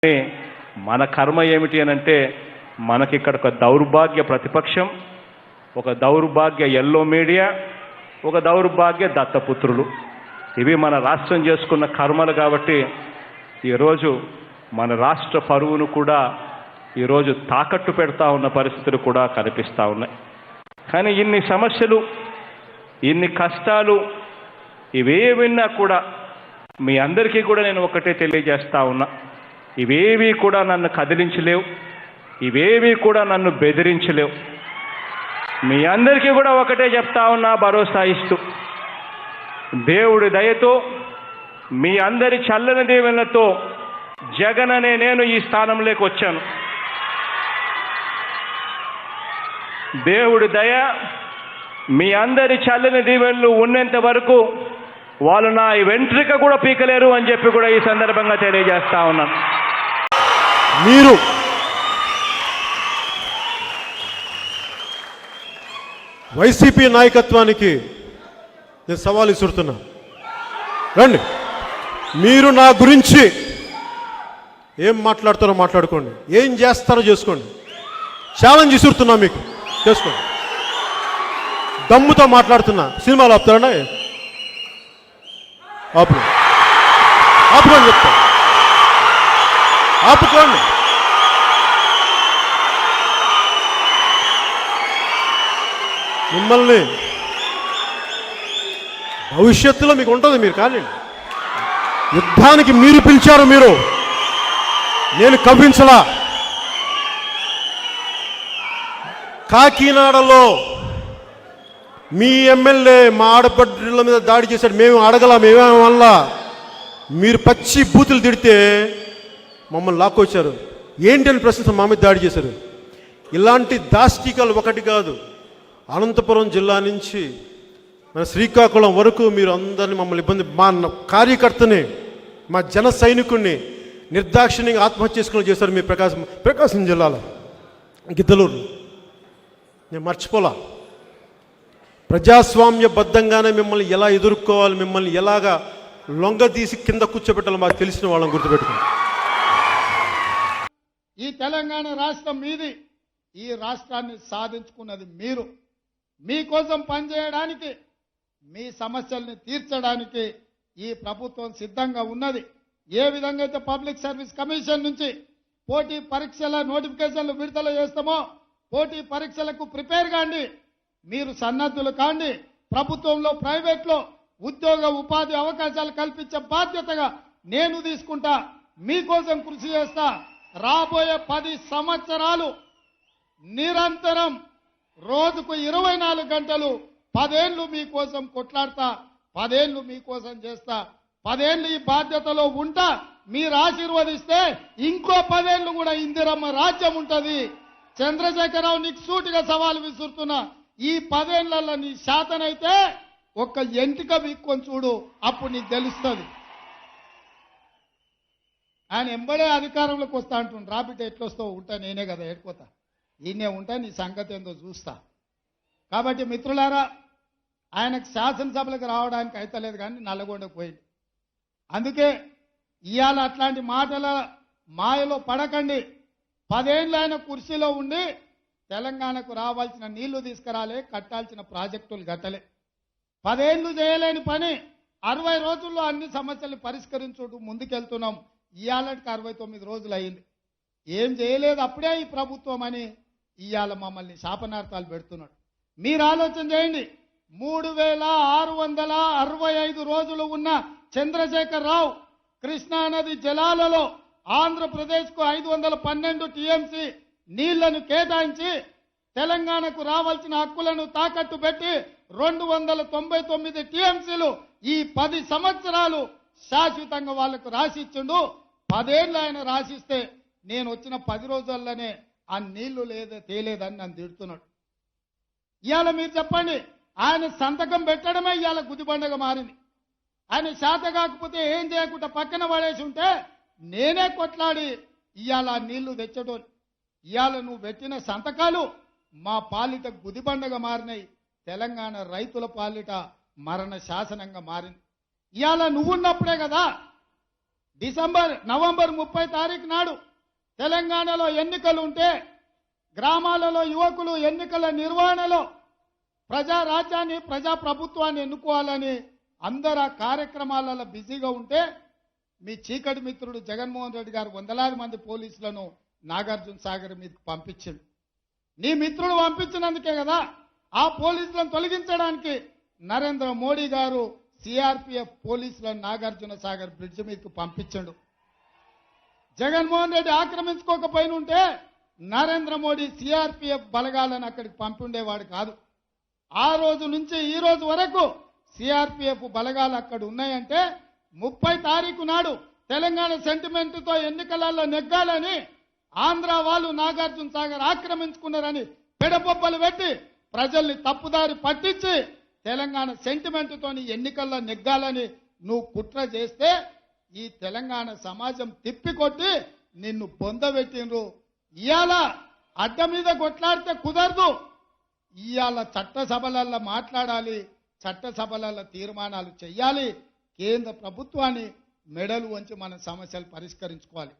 మన కర్మ ఏమిటి అని అంటే మనకి ఇక్కడ ఒక దౌర్భాగ్య ప్రతిపక్షం, ఒక దౌర్భాగ్య ఎల్లో మీడియా, ఒక దౌర్భాగ్య దత్తపుత్రులు. ఇవి మన రాష్ట్రం చేసుకున్న కర్మలు. కాబట్టి ఈరోజు మన రాష్ట్ర పరువును కూడా ఈరోజు తాకట్టు పెడతా ఉన్న పరిస్థితులు కూడా కనిపిస్తూ ఉన్నాయి. కానీ ఇన్ని సమస్యలు, ఇన్ని కష్టాలు ఇవేవిన్నా కూడా మీ అందరికీ కూడా నేను ఒకటే తెలియజేస్తా ఉన్నా, ఇవేవి కూడా నన్ను కదిలించలేవు, ఇవేవి కూడా నన్ను బెదిరించలేవు. మీ అందరికీ కూడా ఒకటే చెప్తా ఉన్నా, భరోసా ఇస్తూ దేవుడి దయతో మీ అందరి చల్లని దీవెనలతో జగన్ అనే నేను ఈ స్థానంలోకి వచ్చాను. దేవుడి దయ, మీ అందరి చల్లని దీవెనలు ఉన్నంత వరకు వాళ్ళు నా వెంట్రిక కూడా పీకలేరు అని చెప్పి కూడా ఈ సందర్భంగా తెలియజేస్తా ఉన్నాను. మీరు వైసీపీ నాయకత్వానికి నేను సవాల్ ఇస్తున్నా, రండి, మీరు నా గురించి ఏం మాట్లాడతారో మాట్లాడుకోండి, ఏం చేస్తారో చేసుకోండి. ఛాలెంజ్ ఇస్తున్నా, మీకు చేసుకోండి. దమ్ముతో మాట్లాడుతున్నా. సినిమాలు ఆపుతారా? ఆపుకోండి చెప్తా, ఆపుకోండి. మిమ్మల్ని భవిష్యత్తులో మీకు ఉంటుంది, మీరు కానీ యుద్ధానికి మీరు పిలిచారు, మీరు, నేను కవ్వించలా. కాకినాడలో మీ ఎమ్మెల్యే మా ఆడపడ్డల మీద దాడి చేశాడు, మేము అడగలా, మేమేం వల్ల మీరు పచ్చి బూతులు తిడితే మమ్మల్ని లాక్కొచ్చారు. ఏంటని ప్రశ్న మా మీద దాడి చేశారు. ఇలాంటి దాష్టికాలు ఒకటి కాదు, అనంతపురం జిల్లా నుంచి మన శ్రీకాకుళం వరకు మీరు అందరినీ మమ్మల్ని ఇబ్బంది, మా కార్యకర్తని, మా జన సైనికుడిని నిర్దాక్షిణ్యంగా ఆత్మహత్య చేసుకుని చేశారు మీ ప్రకాశం జిల్లాలో గిద్దలూరు. నేను మర్చిపోలా. ప్రజాస్వామ్యబద్ధంగానే మిమ్మల్ని ఎలా ఎదుర్కోవాలి, మిమ్మల్ని ఎలాగా లొంగదీసి కింద కూర్చోబెట్టాలో మాకు తెలిసిన వాళ్ళని గుర్తుపెట్టుకోండి. ఈ తెలంగాణ రాష్ట్రం మీది, ఈ రాష్ట్రాన్ని సాధించుకున్నది మీరు. మీకోసం పనిచేయడానికి, మీ సమస్యల్ని తీర్చడానికి ఈ ప్రభుత్వం సిద్ధంగా ఉన్నది. ఏ విధంగా అయితే పబ్లిక్ సర్వీస్ కమిషన్ నుంచి పోటీ పరీక్షల నోటిఫికేషన్లు విడుదల చేస్తామో, పోటీ పరీక్షలకు ప్రిపేర్ కాండి, మీరు సన్నద్ధులు కాండి. ప్రభుత్వంలో, ప్రైవేట్లో ఉద్యోగ ఉపాధి అవకాశాలు కల్పించే బాధ్యతగా నేను తీసుకుంటా, మీకోసం కృషి చేస్తా. రాబోయే 10 సంవత్సరాలు నిరంతరం రోజుకు 24 గంటలు 10 ఏళ్ళు మీకోసం కొట్లాడతా, 10 ఏళ్ళు మీకోసం చేస్తా, 10 ఏళ్ళు ఈ బాధ్యతలో ఉంటా. మీరు ఆశీర్వదిస్తే ఇంకో 10 ఏళ్ళు కూడా ఇందిరమ్మ రాజ్యం ఉంటుంది. చంద్రశేఖరరావు, నీకు సూటిగా సవాలు విసురుతున్నా, ఈ 10 ఏళ్లలో నీ శాతనైతే ఒక్క ఎంటిక వీక్కొని చూడు, అప్పుడు నీకు తెలుస్తుంది. ఆయన ఎంబడే అధికారంలోకి వస్తా అంటుండు. రాబిడ్డ ఎట్లొస్తావు, ఉంటా నేనే కదా, ఏడిపోతా, ఈయనే ఉంటా, నీ సంగతి ఏందో చూస్తా. కాబట్టి మిత్రులారా, ఆయనకు శాసనసభలకు రావడానికి అయితలేదు, కానీ నల్లగొండకు పోయింది. అందుకే ఇవాళ అట్లాంటి మాటల మాయలో పడకండి. 10 ఏళ్ళు ఆయన కుర్చీలో ఉండి తెలంగాణకు రావాల్సిన నీళ్లు తీసుకురాలే, కట్టాల్సిన ప్రాజెక్టులు కట్టలే. 10 ఏళ్ళు చేయలేని పని 60 రోజుల్లో అన్ని సమస్యలు పరిష్కరించుకుంటూ ముందుకెళ్తున్నాం. ఇవాళకి 69 రోజులు అయింది, ఏం చేయలేదు అప్పుడే ఈ ప్రభుత్వం అని ఇవాళ మమ్మల్ని శాపనార్థాలు పెడుతున్నాడు. మీరు ఆలోచన చేయండి. 3665 రోజులు ఉన్న చంద్రశేఖరరావు కృష్ణానది జలాలలో ఆంధ్రప్రదేశ్కు 512 టీఎంసీ నీళ్లను కేటాయించి తెలంగాణకు రావాల్సిన హక్కులను తాకట్టు పెట్టి 299 టీఎంసీలు ఈ 10 సంవత్సరాలు శాశ్వతంగా వాళ్లకు రాసిచ్చిండు. 10 ఏళ్ళు ఆయన రాసిస్తే నేను వచ్చిన 10 రోజుల్లోనే ఆ నీళ్లు తేలేదని నన్ను తిడుతున్నాడు. ఇవాళ మీరు చెప్పండి, ఆయన సంతకం పెట్టడమే ఇవాళ గుదిబండగా మారింది. ఆయన శాత కాకపోతే ఏం చేయకుండా పక్కన పడేసి ఉంటే నేనే కొట్లాడి ఇవాళ నీళ్లు తెచ్చటోని. ఇవాళ నువ్వు పెట్టిన సంతకాలు మా పాలిట గుదిబండగా మారినాయి, తెలంగాణ రైతుల పాలిట మరణ శాసనంగా మారింది. ఇవాళ నువ్వున్నప్పుడే కదా నవంబర్ 30 తారీఖు నాడు తెలంగాణలో ఎన్నికలు ఉంటే గ్రామాలలో యువకులు ఎన్నికల నిర్వహణలో ప్రజారాజ్యాన్ని ప్రజాప్రభుత్వాన్ని ఎన్నుకోవాలని అందరు ఆ కార్యక్రమాలలో బిజీగా ఉంటే మీ చీకటి మిత్రుడు జగన్మోహన్ రెడ్డి గారు వందలాది మంది పోలీసులను నాగార్జున సాగర్ మీదకి పంపించాడు. నీ మిత్రుడు పంపించినందుకే కదా ఆ పోలీసులను తొలగించడానికి నరేంద్ర మోడీ గారు సిఆర్పిఎఫ్ పోలీసులను నాగార్జున సాగర్ బ్రిడ్జ్ మీదకి పంపించాడు. జగన్మోహన్ రెడ్డి ఆక్రమించుకోకపోయినుంటే నరేంద్ర మోడీ సిఆర్పిఎఫ్ బలగాలను అక్కడికి పంపిండేవాడు కాదు. ఆ రోజు నుంచి ఈ రోజు వరకు సిఆర్పిఎఫ్ బలగాలు అక్కడ ఉన్నాయంటే 30 తారీఖు నాడు తెలంగాణ సెంటిమెంట్తో ఎన్నికలలో నెగ్గాలని ఆంధ్ర వాళ్ళు నాగార్జున సాగర్ ఆక్రమించుకున్నారని పెడబొబ్బలు పెట్టి ప్రజల్ని తప్పుదారి పట్టించి తెలంగాణ సెంటిమెంట్తోని ఎన్నికల్లో నెగ్గాలని నువ్వు కుట్ర చేస్తే ఈ తెలంగాణ సమాజం తిప్పికొట్టి నిన్ను బొందబెట్టినరు. ఇవాళ అడ్డ మీద కొట్లాడితే కుదరదు. ఇవాళ చట్టసభలలో మాట్లాడాలి, చట్టసభలలో తీర్మానాలు చేయాలి. కేంద్ర ప్రభుత్వాన్ని మెడలు వంచి మన సమస్యలు పరిష్కరించుకోవాలి.